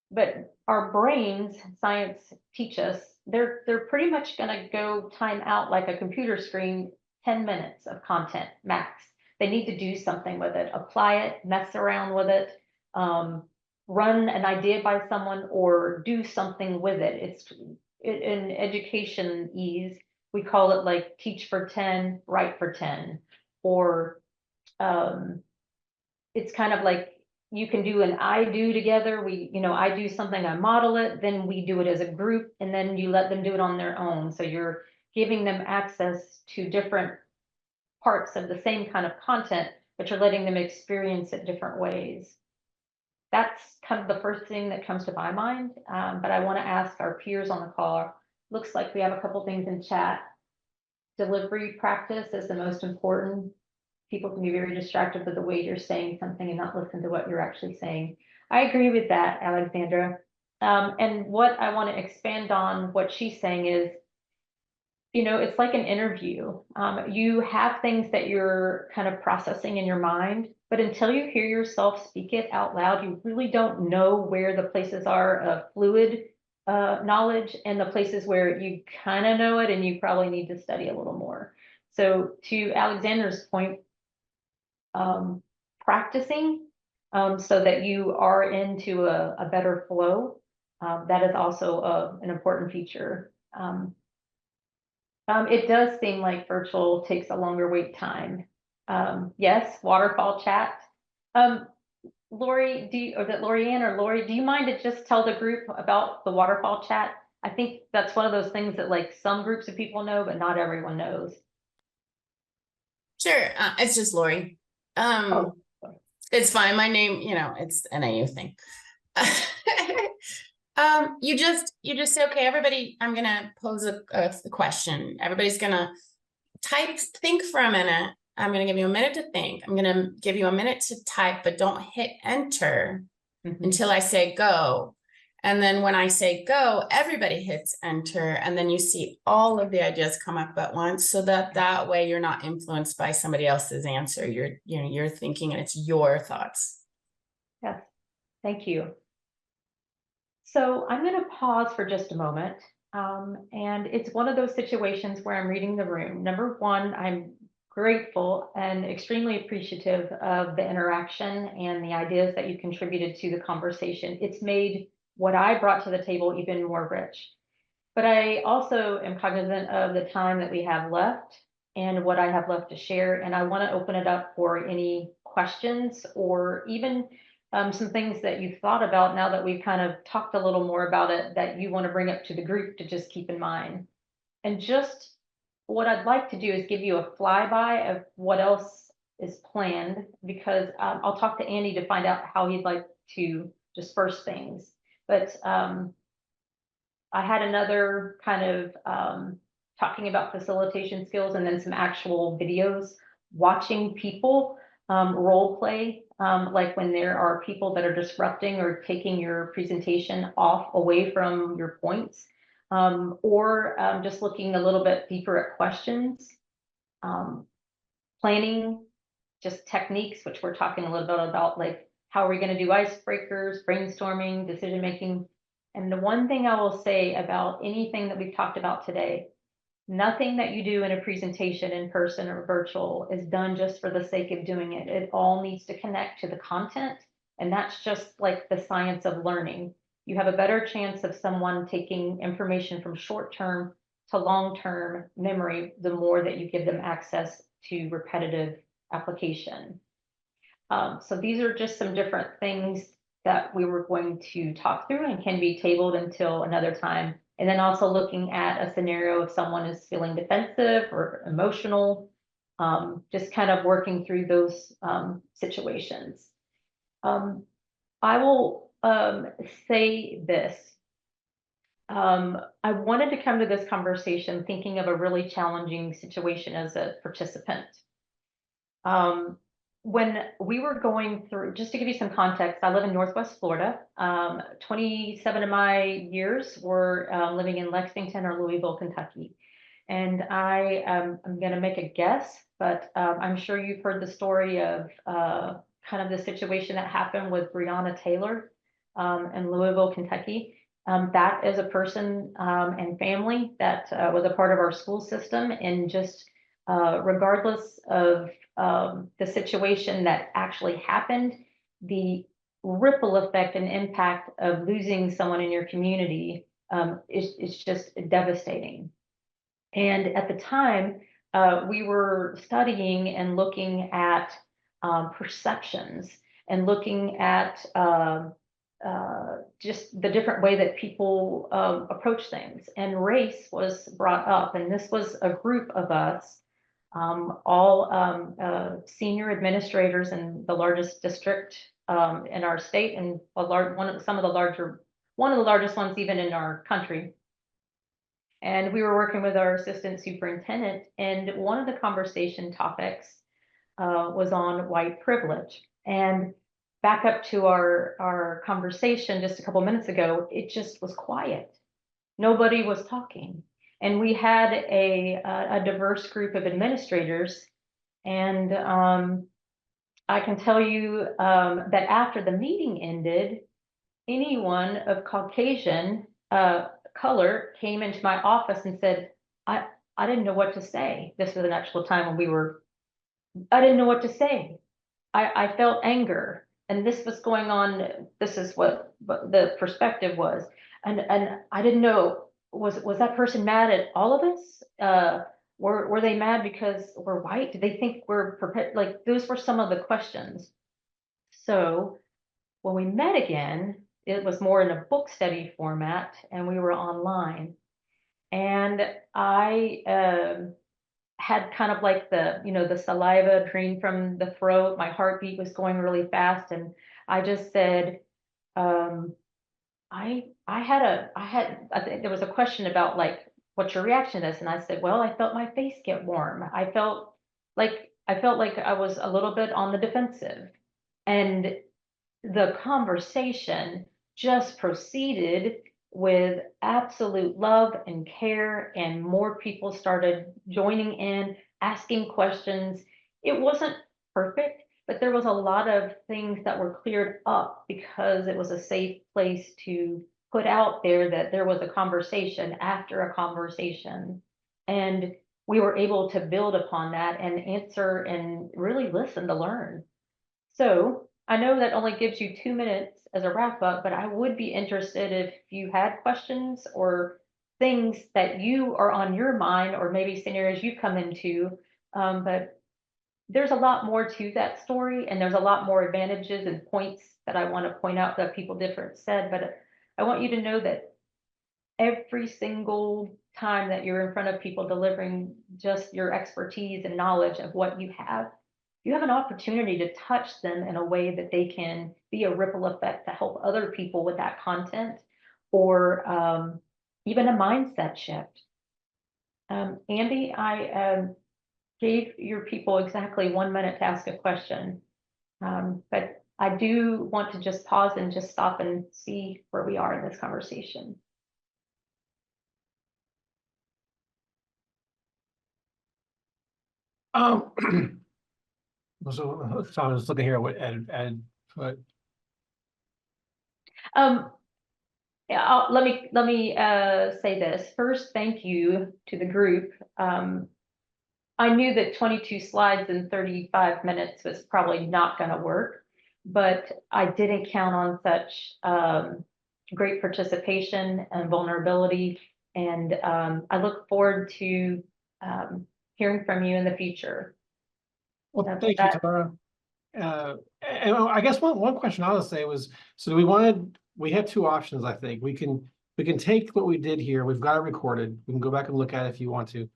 Speaker 6: but our brains, science teach us, they're pretty much going to go time out like a computer screen, 10 minutes of content max. They need to do something with it, apply it, mess around with it, run an idea by someone, or do something with it. In education ease, we call it like teach for 10, write for 10, or it's kind of like you can do an I do together. I do something, I model it, then we do it as a group, and then you let them do it on their own. So you're giving them access to different parts of the same kind of content, but you're letting them experience it different ways. That's kind of the first thing that comes to my mind. But I want to ask our peers on the call. Looks like we have a couple things in chat. Delivery practice is the most important. People can be very distracted with the way you're saying something and not listen to what you're actually saying. I agree with that, Alexandra. And what I want to expand on what she's saying is, it's like an interview. You have things that you're kind of processing in your mind, but until you hear yourself speak it out loud, you really don't know where the places are of fluid knowledge and the places where you kind of know it and you probably need to study a little more. So to Alexandra's point, practicing so that you are into a better flow, that is also an important feature. It does seem like virtual takes a longer wait time. Yes, waterfall chat. Lori, Lorianne or Lori, do you mind to just tell the group about the waterfall chat? I think that's one of those things that like some groups of people know, but not everyone knows.
Speaker 5: Sure. It's just Lori.
Speaker 6: Oh.
Speaker 5: It's fine. My name, it's an AU thing. You just say, okay, everybody, I'm gonna pose a question. Everybody's gonna think for a minute. I'm gonna give you a minute to think. I'm gonna give you a minute to type, but don't hit enter until I say go. And then when I say go, everybody hits enter, and then you see all of the ideas come up at once, so that way you're not influenced by somebody else's answer. You're thinking, and it's your thoughts.
Speaker 6: Yes, thank you. So I'm going to pause for just a moment, and it's one of those situations where I'm reading the room. Number one, I'm grateful and extremely appreciative of the interaction and the ideas that you contributed to the conversation. It's made what I brought to the table even more rich. But I also am cognizant of the time that we have left and what I have left to share. And I want to open it up for any questions or even some things that you've thought about now that we've kind of talked a little more about it that you want to bring up to the group to just keep in mind. And just what I'd like to do is give you a flyby of what else is planned, because I'll talk to Andy to find out how he'd like to disperse things. But I had another kind of talking about facilitation skills and then some actual videos, watching people role play, like when there are people that are disrupting or taking your presentation away from your points, or just looking a little bit deeper at questions, planning, just techniques, which we're talking a little bit about, like how are we going to do icebreakers, brainstorming, decision making. And the one thing I will say about anything that we've talked about today, nothing that you do in a presentation in person or virtual is done just for the sake of doing it. It all needs to connect to the content. And that's just like the science of learning. You have a better chance of someone taking information from short-term to long-term memory the more that you give them access to repetitive application. So these are just some different things that we were going to talk through and can be tabled until another time. And then also looking at a scenario if someone is feeling defensive or emotional, just kind of working through those situations. I will say this. I wanted to come to this conversation thinking of a really challenging situation as a participant. When we were going through, just to give you some context, I live in Northwest Florida. 27 of my years were living in Lexington or Louisville, Kentucky. And I'm going to make a guess, but I'm sure you've heard the story of kind of the situation that happened with Breonna Taylor in Louisville, Kentucky. That is a person and family that was a part of our school system, and just regardless of the situation that actually happened, the ripple effect and impact of losing someone in your community is just devastating. And at the time, we were studying and looking at perceptions and looking at just the different way that people approach things. And race was brought up, and this was a group of us, all senior administrators in the largest district in our state, and one of the largest ones even in our country. And we were working with our assistant superintendent, and one of the conversation topics was on white privilege. And back up to our conversation just a couple minutes ago, it just was quiet. Nobody was talking. And we had a diverse group of administrators. And I can tell you that after the meeting ended, anyone of Caucasian color came into my office and said, I didn't know what to say. This was an actual time when I didn't know what to say. I felt anger, and this was going on. This is what the perspective was. And I didn't know, was that person mad at all of us? Were they mad because we're white? Did they think we're like, those were some of the questions. So when we met again, it was more in a book study format, and we were online. And I had kind of like the saliva drain from the throat. My heartbeat was going really fast, and I just said, I think there was a question about like, what's your reaction to this? And I said, well, I felt my face get warm. I felt like I was a little bit on the defensive, and the conversation just proceeded with absolute love and care, and more people started joining in, asking questions. It wasn't perfect, but there was a lot of things that were cleared up because it was a safe place to put out there that there was a conversation after a conversation. And we were able to build upon that and answer and really listen to learn. So I know that only gives you 2 minutes as a wrap up, but I would be interested if you had questions or things that you are on your mind, or maybe scenarios you come into. But there's a lot more to that story, and there's a lot more advantages and points that I want to point out that people different said. But I want you to know that every single time that you're in front of people delivering just your expertise and knowledge of what you have an opportunity to touch them in a way that they can be a ripple effect to help other people with that content, or even a mindset shift. Andy, I gave your people exactly 1 minute to ask a question, but I do want to just pause and just stop and see where we are in this conversation.
Speaker 1: So I was looking here at what Ed put.
Speaker 6: Yeah, let me say this first. Thank you to the group. I knew that 22 slides in 35 minutes was probably not going to work, but I didn't count on such great participation and vulnerability. And I look forward to hearing from you in the future.
Speaker 1: Well, thank you, Tara. And I guess one question I would say was, so we have two options. I think we can take what we did here. We've got it recorded. We can go back and look at it if you want to.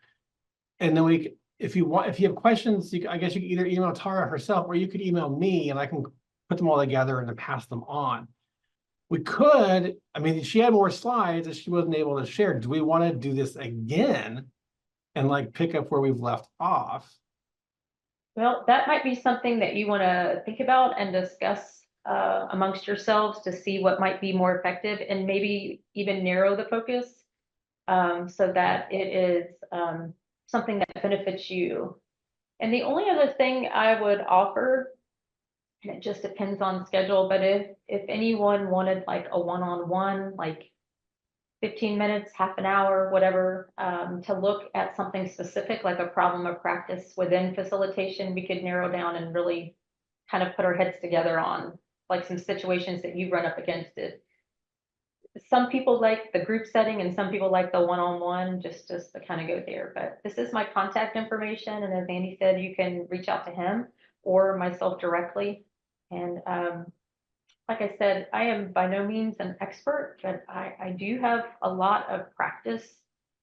Speaker 1: And then if you have questions, I guess you can either email Tara herself, or you could email me, and I can put them all together and then pass them on. We could, I mean, she had more slides that she wasn't able to share. Do we want to do this again and like pick up where we've left off?
Speaker 6: Well, that might be something that you want to think about and discuss amongst yourselves to see what might be more effective, and maybe even narrow the focus so that it is something that benefits you. And the only other thing I would offer, and it just depends on schedule, but if anyone wanted like a one-on-one, like 15 minutes, half an hour, whatever, to look at something specific, like a problem of practice within facilitation, we could narrow down and really kind of put our heads together on like some situations that you run up against it. some people like the group setting and some people like the one-on-one, just to kind of go there. But this is my contact information. And as Andy said, you can reach out to him or myself directly. And like I said, I am by no means an expert, but I do have a lot of practice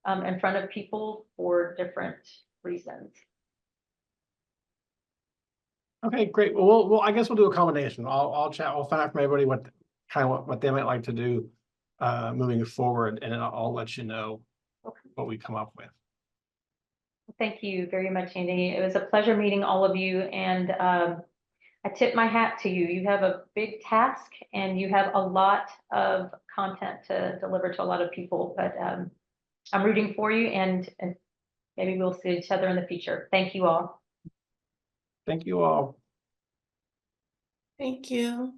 Speaker 6: in front of people for different reasons.
Speaker 1: Okay, great. Well, I guess we'll do a combination. I'll chat, I'll find out from everybody what they might like to do moving forward, and then I'll let you know what we come up with.
Speaker 6: Thank you very much, Andy. It was a pleasure meeting all of you, and I tip my hat to you. You have a big task and you have a lot of content to deliver to a lot of people, but I'm rooting for you, and maybe we'll see each other in the future. Thank you all.
Speaker 1: Thank you all.
Speaker 5: Thank you.